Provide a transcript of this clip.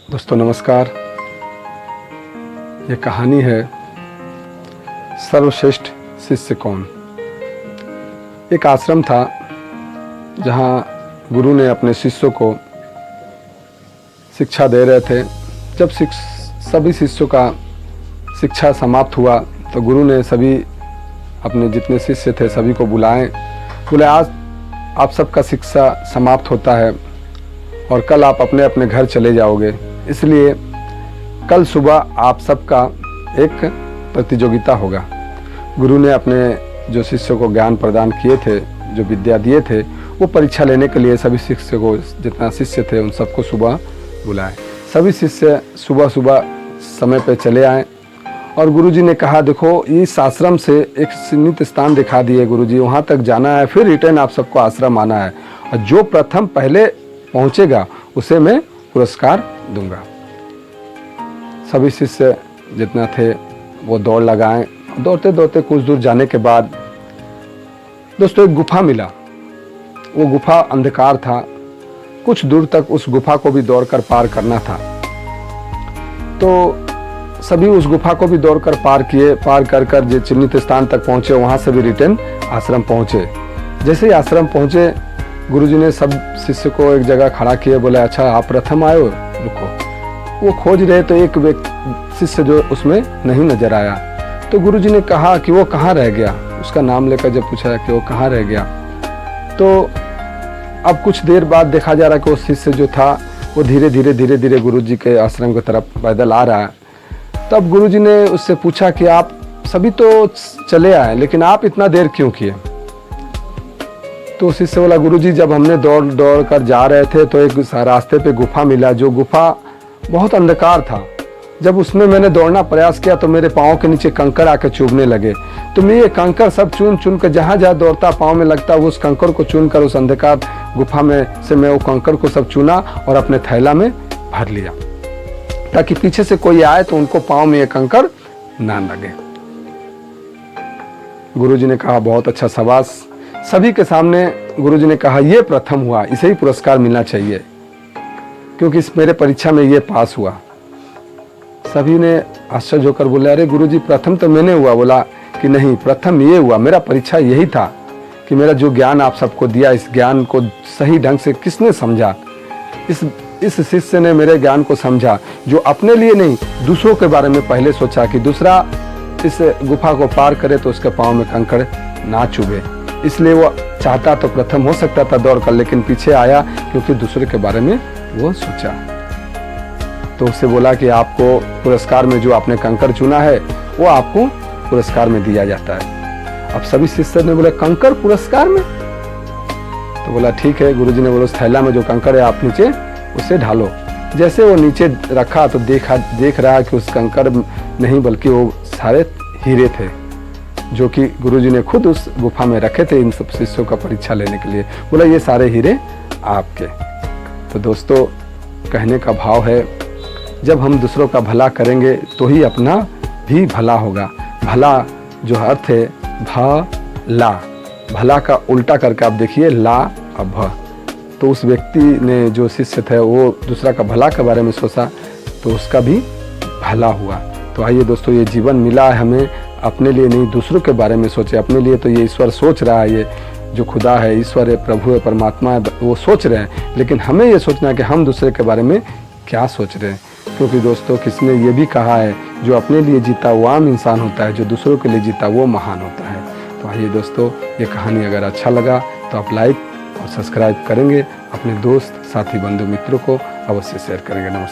दोस्तों नमस्कार। ये कहानी है सर्वश्रेष्ठ शिष्य कौन। एक आश्रम था जहाँ गुरु ने अपने शिष्यों को शिक्षा दे रहे थे। जब सभी शिष्यों का शिक्षा समाप्त हुआ तो गुरु ने सभी अपने जितने शिष्य थे सभी को बोले आज आप सबका शिक्षा समाप्त होता है और कल आप अपने अपने घर चले जाओगे, इसलिए कल सुबह आप सबका एक प्रतियोगिता होगा। गुरु ने अपने जो शिष्यों को ज्ञान प्रदान किए थे, जो विद्या दिए थे, वो परीक्षा लेने के लिए सभी शिष्यों को, जितना शिष्य थे उन सबको सुबह बुलाए। सभी शिष्य सुबह सुबह समय पे चले आए और गुरुजी ने कहा देखो इस आश्रम से एक सीमित स्थान दिखा दिए गुरुजी, वहाँ तक जाना है, फिर रिटर्न आप सबको आश्रम आना है और जो प्रथम पहले पहुँचेगा उसे मैं पुरस्कार दूंगा। सभी शिष्य जितना थे वो दौड़ लगाएं। दौड़ते दौड़ते कुछ दूर जाने के बाद दोस्तों एक गुफा मिला। वो गुफा अंधकार था, कुछ दूर तक उस गुफा को भी दौड़कर पार करना था। तो सभी उस गुफा को भी दौड़कर पार किए। पार कर कर जो चिन्हित स्थान तक पहुंचे, वहां से भी रिटर्न आश्रम पहुंचे। जैसे ही आश्रम पहुंचे गुरुजी ने सब शिष्य को एक जगह खड़ा किए, बोले अच्छा आप प्रथम आए हो, रुको। वो खोज रहे तो एक शिष्य जो उसमें नहीं नजर आया। तो गुरुजी ने कहा कि वो कहाँ रह गया। उसका नाम लेकर जब पूछा कि वो कहाँ रह गया, तो अब कुछ देर बाद देखा जा रहा कि वो शिष्य जो था वो धीरे धीरे गुरुजी के आश्रम की तरफ पैदल आ रहा है। तब गुरुजी ने उससे पूछा कि आप सभी तो चले आए लेकिन आप इतना देर क्यों किए। तो शिष्य बोला गुरुजी जब हमने दौड़ कर जा रहे थे तो एक रास्ते पे गुफा मिला, जो गुफा बहुत अंधकार था। जब उसमें मैंने दौड़ना प्रयास किया तो मेरे पाँव के नीचे कंकड़ आके चुभने लगे। तो मैं ये कंकड़ सब चुन कर जहाँ दौड़ता पाँव में लगता वो उस कंकड़ को चुन कर उस अंधकार गुफा में से मैं वो कंकड़ को सब चुना और अपने थैला में भर लिया, ताकि पीछे से कोई आए तो उनको पाँव में ये कंकड़ ना लगे। गुरुजी ने कहा बहुत अच्छा, शाबाश। सभी के सामने गुरुजी ने कहा ये प्रथम हुआ, इसे ही पुरस्कार मिलना चाहिए क्योंकि इस मेरे परीक्षा में ये पास हुआ। सभी ने आश्चर्य होकर बोले अरे गुरुजी प्रथम तो मैंने हुआ। बोला कि नहीं, प्रथम ये हुआ, मेरा परीक्षा यही था कि मेरा जो ज्ञान आप सबको दिया इस ज्ञान को सही ढंग से किसने समझा। इस शिष्य ने मेरे ज्ञान को समझा, जो अपने लिए नहीं दूसरों के बारे में पहले सोचा कि दूसरा इस गुफा को पार करे तो उसके पाँव में कंकड़ ना चुभे। इसलिए वो चाहता तो प्रथम हो सकता था दौड़ कर, लेकिन पीछे आया क्योंकि दूसरे के बारे में वो सोचा। तो उससे बोला कि आपको पुरस्कार में जो आपने कंकड़ चुना है वो आपको पुरस्कार में दिया जाता है। अब सभी शिष्य ने बोला कंकड़ पुरस्कार में। तो बोला ठीक है। गुरुजी ने बोला उस थैला में जो कंकड़ है आप नीचे उसे ढालो। जैसे वो नीचे रखा तो देख रहा कि उस कंकड़ नहीं बल्कि वो सारे हीरे थे, जो कि गुरुजी ने खुद उस गुफा में रखे थे इन सब शिष्यों का परीक्षा लेने के लिए। बोला ये सारे हीरे आपके। तो दोस्तों कहने का भाव है जब हम दूसरों का भला करेंगे तो ही अपना भी भला होगा। भला जो अर्थ है भला, भला का उल्टा करके आप देखिए ला और भ। तो उस व्यक्ति ने, जो शिष्य थे, वो दूसरा का भला के बारे में सोचा तो उसका भी भला हुआ। तो आइए दोस्तों ये जीवन मिला है हमें, अपने लिए नहीं दूसरों के बारे में सोचे। अपने लिए तो ये ईश्वर सोच रहा है, ये जो खुदा है, ईश्वर है, प्रभु है, परमात्मा है, वो सोच रहे हैं, लेकिन हमें ये सोचना है कि हम दूसरे के बारे में क्या सोच रहे हैं। क्योंकि दोस्तों किसने ये भी कहा है जो अपने लिए जीता वो आम इंसान होता है, जो दूसरों के लिए जीता वो महान होता है। तो आइए दोस्तों ये कहानी अगर अच्छा लगा तो आप लाइक और सब्सक्राइब करेंगे, अपने दोस्त साथी बंधु मित्रों को अवश्य शेयर करेंगे। नमस्कार।